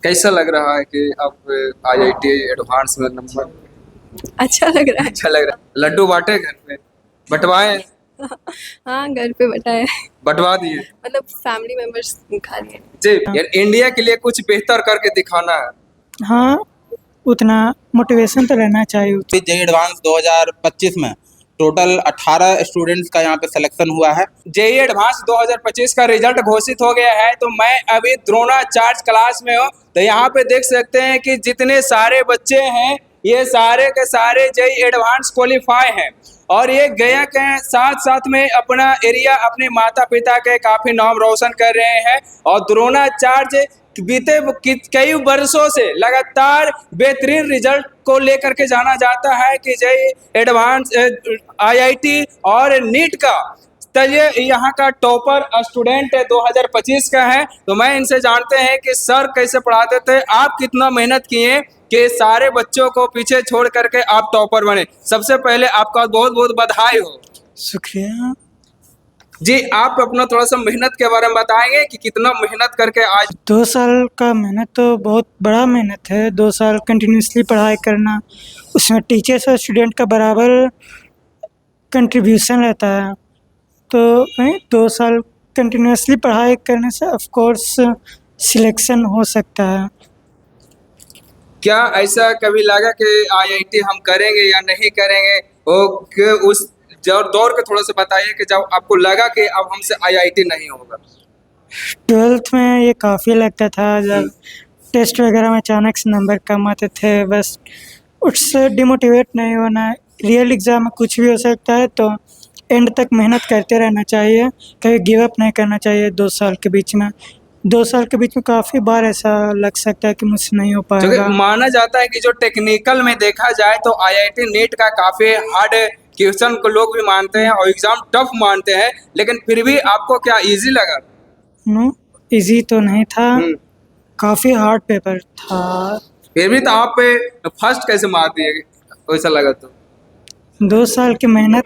कैसा लग रहा है कि अब आईआईटी एडवांस में नंबर अच्छा लग रहा है। अच्छा लग रहा है? लड्डू बांटे घर पे, बंटवाए, हाँ, घर पे बटा है। बंटवा दिए। मतलब फैमिली मेंबर्स खा लिए। जी यार, इंडिया के लिए कुछ बेहतर करके दिखाना है। हाँ, उतना मोटिवेशन तो रहना चाहिए। जेई एडवांस 2025 में टोटल 18 स्टूडेंट्स का यहाँ पे सिलेक्शन हुआ है। जेई एडवांस 2025 का रिजल्ट घोषित हो गया है, तो मैं अभी द्रोणाचार्य क्लास में हूँ। तो यहाँ पे देख सकते हैं कि जितने सारे बच्चे हैं ये सारे के सारे जेई एडवांस क्वालिफाई हैं, और ये गया के साथ साथ में अपना एरिया अपने माता पिता के काफी नाम रोशन कर रहे हैं। और द्रोणाचार्य बीते कई वर्षों से लगातार बेहतरीन रिजल्ट को लेकर के जाना जाता है कि जेई एडवांस आईआईटी और नीट का। तो ये यहाँ का टॉपर स्टूडेंट 2025 का है। तो मैं इनसे जानते हैं कि सर कैसे पढ़ाते थे, आप कितना मेहनत किए कि सारे बच्चों को पीछे छोड़ करके आप टॉपर बने। सबसे पहले आपका बहुत बहुत बधाई हो। शुक्रिया। जी, आप अपना थोड़ा सा मेहनत के बारे में बताएंगे कि कितना मेहनत करके आज 2 साल का मेहनत तो बहुत बड़ा मेहनत है। 2 साल कंटिन्यूसली पढ़ाई करना, उसमें टीचर्स और स्टूडेंट का बराबर कंट्रीब्यूशन रहता है। तो 2 साल कंटिन्यूसली पढ़ाई करने से ऑफ कोर्स सिलेक्शन हो सकता है। क्या ऐसा कभी लगा कि आईआईटी हम करेंगे या नहीं करेंगे? उस दौर के थोड़ा सा बताइए कि जब आपको लगा कि अब हमसे आईआईटी नहीं होगा। 12th में ये काफ़ी लगता था, जब टेस्ट वगैरह में अचानक से नंबर कम आते थे। बस उससे डिमोटिवेट नहीं होना, रियल एग्ज़ाम में कुछ भी हो सकता है, तो एंड तक मेहनत करते रहना चाहिए, कभी गिव अप नहीं करना चाहिए। 2 साल के बीच में 2 साल के बीच में काफ़ी बार ऐसा लग सकता है कि मुझसे नहीं हो क्योंकि पाएगा। माना जाता है कि जो टेक्निकल में देखा जाए तो आईआईटी नीट का काफी हार्ड क्वेश्चन को लोग भी मानते हैं और एग्जाम टफ मानते हैं, लेकिन फिर भी आपको क्या इजी लगा? नो, इजी तो नहीं था, काफ़ी हार्ड पेपर था। फिर भी तो आप पे फर्स्ट कैसे मार दिए वैसा लगा? तो 2 साल की मेहनत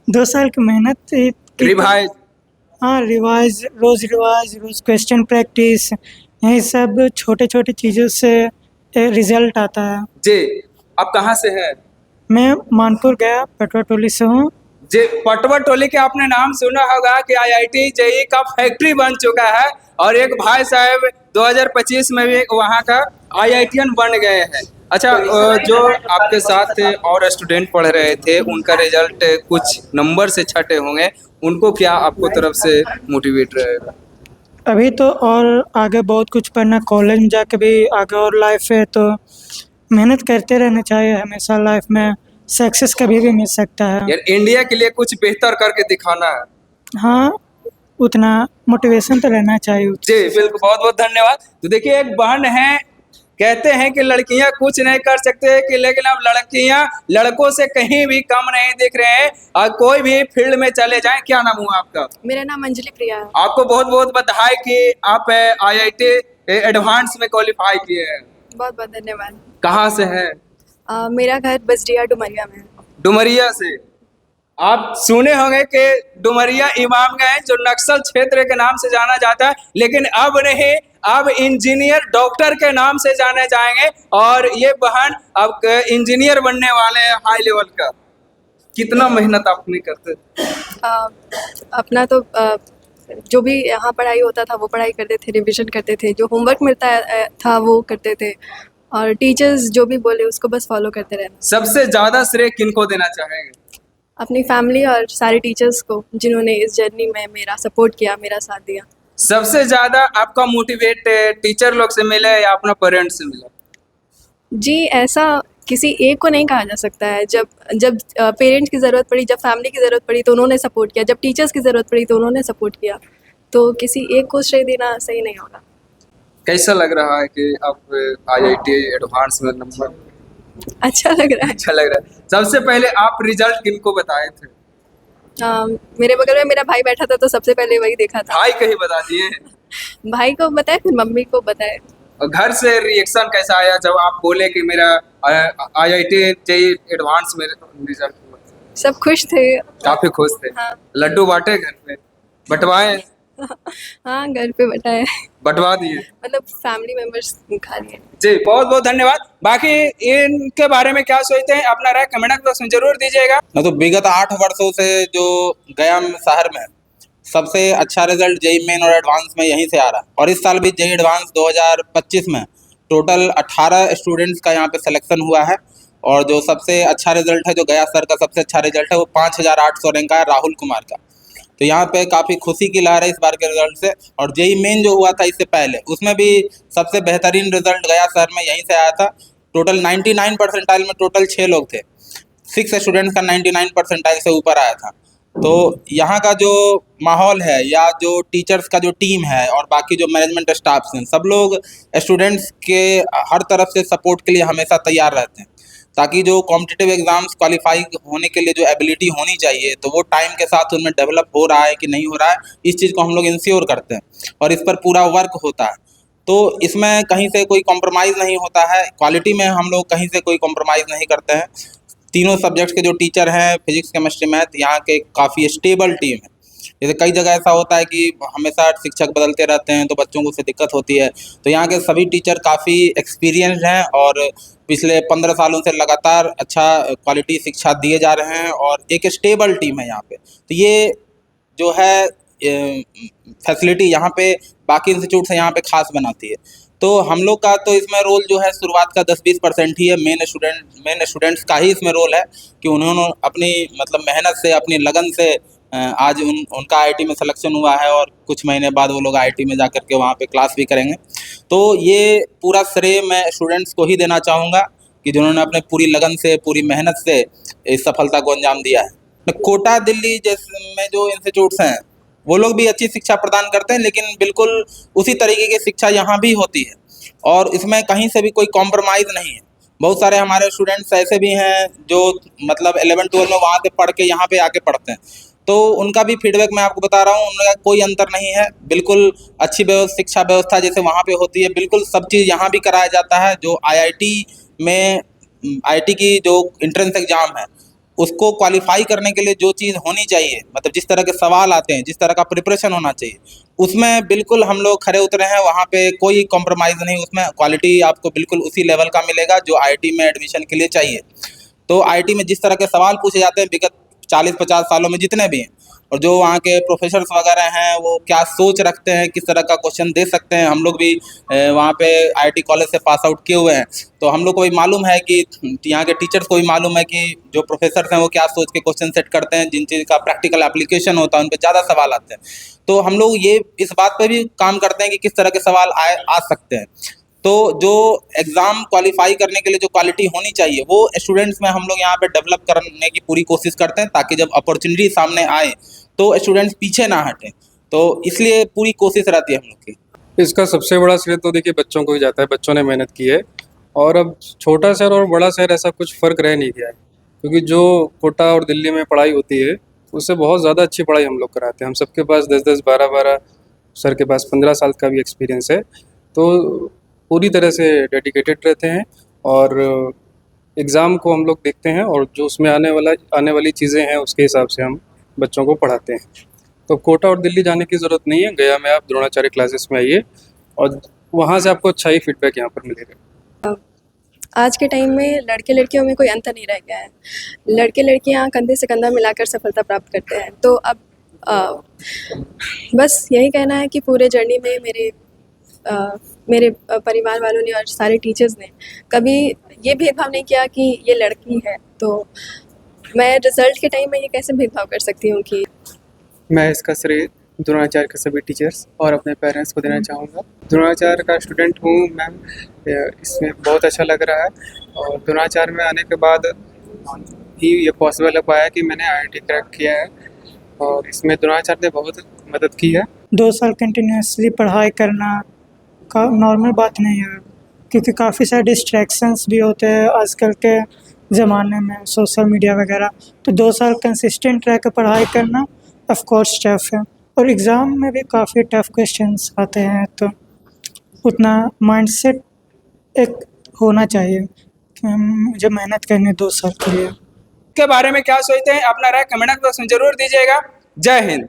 2 साल की मेहनत रिवाइज हाँ, रोज़ क्वेश्चन प्रैक्टिस, यही सब छोटे छोटे चीज़ों से रिजल्ट आता है। जी, आप कहाँ से हैं? मैं मानपुर गया पटवा टोली से हूँ। जी, पटवा टोली के आपने नाम सुना होगा कि आईआईटी जेई का फैक्ट्री बन चुका है, और एक भाई साहब 2025 में भी वहाँ का आईआईटीएन बन गए हैं। अच्छा, जो आपके साथ और स्टूडेंट पढ़ रहे थे उनका रिजल्ट कुछ नंबर से छटे होंगे, उनको क्या आपको तरफ से मोटिवेट रहेगा? अभी तो और आगे बहुत कुछ पढ़ना, कॉलेज में जाके भी आगे और लाइफ है, तो मेहनत करते रहना चाहिए हमेशा। लाइफ में सक्सेस कभी भी मिल सकता है। यार, इंडिया के लिए कुछ बेहतर करके दिखाना है। हाँ, उतना मोटिवेशन तो रहना चाहिए। जी बिल्कुल, बहुत बहुत धन्यवाद। तो देखिए, एक बहन है, कहते हैं कि लड़कियां कुछ नहीं कर सकते कि, लेकिन अब लड़कियां लड़कों से कहीं भी कम नहीं दिख रहे हैं, और कोई भी फील्ड में चले जाएं। क्या नाम हुआ आपका? मेरा नाम अंजलि प्रिया है। आपको बहुत बहुत बधाई कि आप आईआईटी एडवांस में क्वालिफाई किए हैं। बहुत बहुत धन्यवाद। कहाँ से हैं? मेरा घर बजरिया डुमरिया में है। डुमरिया से। आप सुने होंगे कि डुमरिया इमामगंज जो नक्सल क्षेत्र के नाम से जाना जाता है, लेकिन अब नहीं, अब इंजीनियर डॉक्टर के नाम से जाने जाएंगे। और ये बहन अब इंजीनियर बनने वाले हैं हाई लेवल का। कितना मेहनत आपने करते? अपना तो जो भी यहाँ पढ़ाई होता था वो पढ़ाई करते थे, रिवीजन करते थे, जो होमवर्क मिलता था वो करते थे, और टीचर्स जो भी बोले उसको बस फॉलो करते रहना। सबसे ज्यादा श्रेय किनको देना चाहेंगे? अपनी फैमिली और सारे टीचर्स को, जिन्होंने इस जर्नी में मेरा सपोर्ट किया, मेरा साथ दिया। सबसे ज्यादा आपका मोटिवेट टीचर लोग से मिला या अपना पेरेंट्स से मिला? जी, ऐसा किसी एक को नहीं कहा जा सकता है। जब पेरेंट्स की ज़रूरत पड़ी, जब फैमिली की ज़रूरत पड़ी तो उन्होंने सपोर्ट किया, जब टीचर्स की ज़रूरत पड़ी तो उन्होंने सपोर्ट किया। तो किसी एक को श्रेय देना सही नहीं होगा। कैसा लग रहा है कि अब आईआईटी एडवांस में नंबर अच्छा लग रहा है। अच्छा लग रहा है? सबसे पहले आप रिजल्ट किनको बताए थे? मेरे बगल में मेरा भाई बैठा था तो सबसे पहले वही देखा था। भाई कहीं बता दिए? भाई को बताए, फिर मम्मी को बताए। और घर से रिएक्शन कैसा आया जब आप बोले कि मेरा आईआईटी जेई एडवांस में रिजल्ट हुआ? सब खुश थे। काफी खुश थे। हाँ। लड्डू बांटे घर पे, बंटवाए, हाँ, घर पे बैठा है। बंटवा दिए? मतलब फैमिली मेंबर्स खा लिए। जी, बहुत बहुत धन्यवाद। बाकी इनके बारे में क्या सोचते हैं, अपना राय कमेंट बॉक्स में जरूर दीजिएगा। मैं तो विगत 8 वर्षों से जो गया शहर में सबसे अच्छा रिजल्ट जेई मेन और एडवांस में यहीं से आ रहा है, और इस साल भी जेई एडवांस 2025 में टोटल 18 स्टूडेंट्स का यहाँ पे सिलेक्शन हुआ है, और जो सबसे अच्छा रिजल्ट है, जो गया सर का सबसे अच्छा रिजल्ट है, वो 5800 रैंक का है राहुल कुमार का। तो यहाँ पे काफ़ी खुशी की लहर है इस बार के रिजल्ट से। और जेई मेन जो हुआ था इससे पहले, उसमें भी सबसे बेहतरीन रिजल्ट गया शहर में यहीं से आया था। टोटल 99 परसेंटाइल में टोटल 6 लोग थे, 6 स्टूडेंट्स का 99 परसेंटाइल से ऊपर आया था। तो यहाँ का जो माहौल है, या जो टीचर्स का जो टीम है, और बाकी जो मैनेजमेंट स्टाफ्स हैं, सब लोग स्टूडेंट्स के हर तरफ से सपोर्ट के लिए हमेशा तैयार रहते हैं, ताकि जो कॉम्पिटिटिव एग्ज़ाम्स क्वालिफाई होने के लिए जो एबिलिटी होनी चाहिए, तो वो टाइम के साथ उनमें डेवलप हो रहा है कि नहीं हो रहा है, इस चीज़ को हम लोग इंश्योर करते हैं, और इस पर पूरा वर्क होता है। तो इसमें कहीं से कोई कॉम्प्रोमाइज़ नहीं होता है, क्वालिटी में हम लोग कहीं से कोई कॉम्प्रोमाइज़ नहीं करते हैं। तीनों सब्जेक्ट्स के जो टीचर हैं, फिजिक्स, केमिस्ट्री, मैथ, यहाँ के काफ़ी स्टेबल टीम है। जैसे कई जगह ऐसा होता है कि हमेशा शिक्षक बदलते रहते हैं, तो बच्चों को उससे दिक्कत होती है। तो यहाँ के सभी टीचर काफ़ी एक्सपीरियंस्ड हैं, और पिछले 15 सालों से लगातार अच्छा क्वालिटी शिक्षा दिए जा रहे हैं, और एक स्टेबल टीम है यहाँ पे। तो ये जो है फैसिलिटी यहाँ पे बाकी इंस्टीट्यूट से यहाँ पे खास बनाती है। तो हम लोग का तो इसमें रोल जो है शुरुआत का 10-20% ही है, मेन स्टूडेंट्स का ही इसमें रोल है, कि उन्होंने अपनी मतलब मेहनत से, अपनी लगन से आज उनका आईआईटी में सिलेक्शन हुआ है, और कुछ महीने बाद वो लोग आईआईटी में जा कर के वहाँ पे क्लास भी करेंगे। तो ये पूरा श्रेय मैं स्टूडेंट्स को ही देना चाहूँगा, कि जिन्होंने अपने पूरी लगन से, पूरी मेहनत से इस सफलता को अंजाम दिया है। कोटा, दिल्ली जैसे में जो इंस्टीट्यूट्स हैं, वो लोग भी अच्छी शिक्षा प्रदान करते हैं, लेकिन बिल्कुल उसी तरीके की शिक्षा यहाँ भी होती है, और इसमें कहीं से भी कोई कॉम्प्रोमाइज़ नहीं है। बहुत सारे हमारे स्टूडेंट्स ऐसे भी हैं जो मतलब 11-12 में वहाँ से पढ़ के यहाँ पे आके पढ़ते हैं, तो उनका भी फीडबैक मैं आपको बता रहा हूँ, उनका कोई अंतर नहीं है। बिल्कुल अच्छी शिक्षा व्यवस्था जैसे वहाँ पे होती है, बिल्कुल सब चीज़ यहाँ भी कराया जाता है। जो आईआईटी में आईआईटी की जो एंट्रेंस एग्ज़ाम है, उसको क्वालिफाई करने के लिए जो चीज़ होनी चाहिए, मतलब जिस तरह के सवाल आते हैं, जिस तरह का प्रिपरेशन होना चाहिए, उसमें बिल्कुल हम लोग खरे उतरे हैं। वहाँ पे कोई कॉम्प्रोमाइज़ नहीं, उसमें क्वालिटी आपको बिल्कुल उसी लेवल का मिलेगा जो आईआईटी में एडमिशन के लिए चाहिए। तो आईआईटी में जिस तरह के सवाल पूछे जाते हैं विगत 40-50 सालों में जितने भी हैं, और जो वहाँ के प्रोफेसर्स वगैरह हैं, वो क्या सोच रखते हैं, किस तरह का क्वेश्चन दे सकते हैं। हम लोग भी वहाँ पे आईआईटी कॉलेज से पास आउट किए हुए हैं, तो हम लोग को भी मालूम है कि यहाँ के टीचर्स को भी मालूम है कि जो प्रोफेसर्स हैं वो क्या सोच के क्वेश्चन सेट करते हैं। जिन चीज़ का प्रैक्टिकल एप्लीकेशन होता है, उन पर ज़्यादा सवाल आते हैं। तो हम लोग ये इस बात पर भी काम करते हैं कि किस तरह के सवाल आ सकते हैं। तो जो एग्ज़ाम क्वालिफाई करने के लिए जो क्वालिटी होनी चाहिए, वो स्टूडेंट्स में हम लोग यहाँ पे डेवलप करने की पूरी कोशिश करते हैं, ताकि जब अपॉर्चुनिटी सामने आए तो स्टूडेंट्स पीछे ना हटें। तो इसलिए पूरी कोशिश रहती है हम लोग की। इसका सबसे बड़ा श्रेय तो देखिए बच्चों को ही जाता है, बच्चों ने मेहनत की है। और अब छोटा शहर और बड़ा शहर ऐसा कुछ फ़र्क रह नहीं गया है, क्योंकि जो कोटा और दिल्ली में पढ़ाई होती है, उससे बहुत ज़्यादा अच्छी पढ़ाई हम लोग कराते हैं। हम सबके पास 10-10, 12-12, सर के पास 15 साल का भी एक्सपीरियंस है। तो पूरी तरह से डेडिकेटेड रहते हैं, और एग्ज़ाम को हम लोग देखते हैं, और जो उसमें आने वाली चीज़ें हैं उसके हिसाब से हम बच्चों को पढ़ाते हैं। तो कोटा और दिल्ली जाने की ज़रूरत नहीं है, गया में आप द्रोणाचार्य क्लासेस में आइए, और वहाँ से आपको अच्छा ही फीडबैक यहाँ पर मिलेगा। आज के टाइम में लड़के लड़कियों में कोई अंतर नहीं रह गया है। लड़के लड़कियां कंधे से कंधा मिलाकर सफलता प्राप्त करते हैं। तो अब बस यही कहना है कि पूरे जर्नी में मेरे परिवार वालों ने और सारे टीचर्स ने कभी ये भेदभाव नहीं किया कि ये लड़की है। तो मैं रिज़ल्ट के टाइम में ये कैसे भेदभाव कर सकती हूँ कि मैं इसका श्रेय द्रोणाचार्य के सभी टीचर्स और अपने पेरेंट्स को देना चाहूँगा। द्रोणाचार्य का स्टूडेंट हूँ मैम, इसमें बहुत अच्छा लग रहा है, और द्रोणाचार्य में आने के बाद ही ये पॉसिबल हो पाया कि मैंने आईआईटी क्रैक किया है, और इसमें द्रोणाचार्य ने बहुत मदद की है। 2 साल कंटिन्यूसली पढ़ाई करना का नॉर्मल बात नहीं है, क्योंकि काफ़ी सारे डिस्ट्रैक्शंस भी होते हैं आजकल के ज़माने में, सोशल मीडिया वगैरह। तो 2 साल कंसिस्टेंट रह कर पढ़ाई करना ऑफ कोर्स टफ है, और एग्ज़ाम में भी काफ़ी टफ क्वेश्चंस आते हैं। तो उतना माइंडसेट एक होना चाहिए कि मुझे मेहनत करनी 2 साल के लिए। के बारे में क्या सोचते हैं, अपना राय कमेंट बॉक्स में जरूर दीजिएगा। जय हिंद।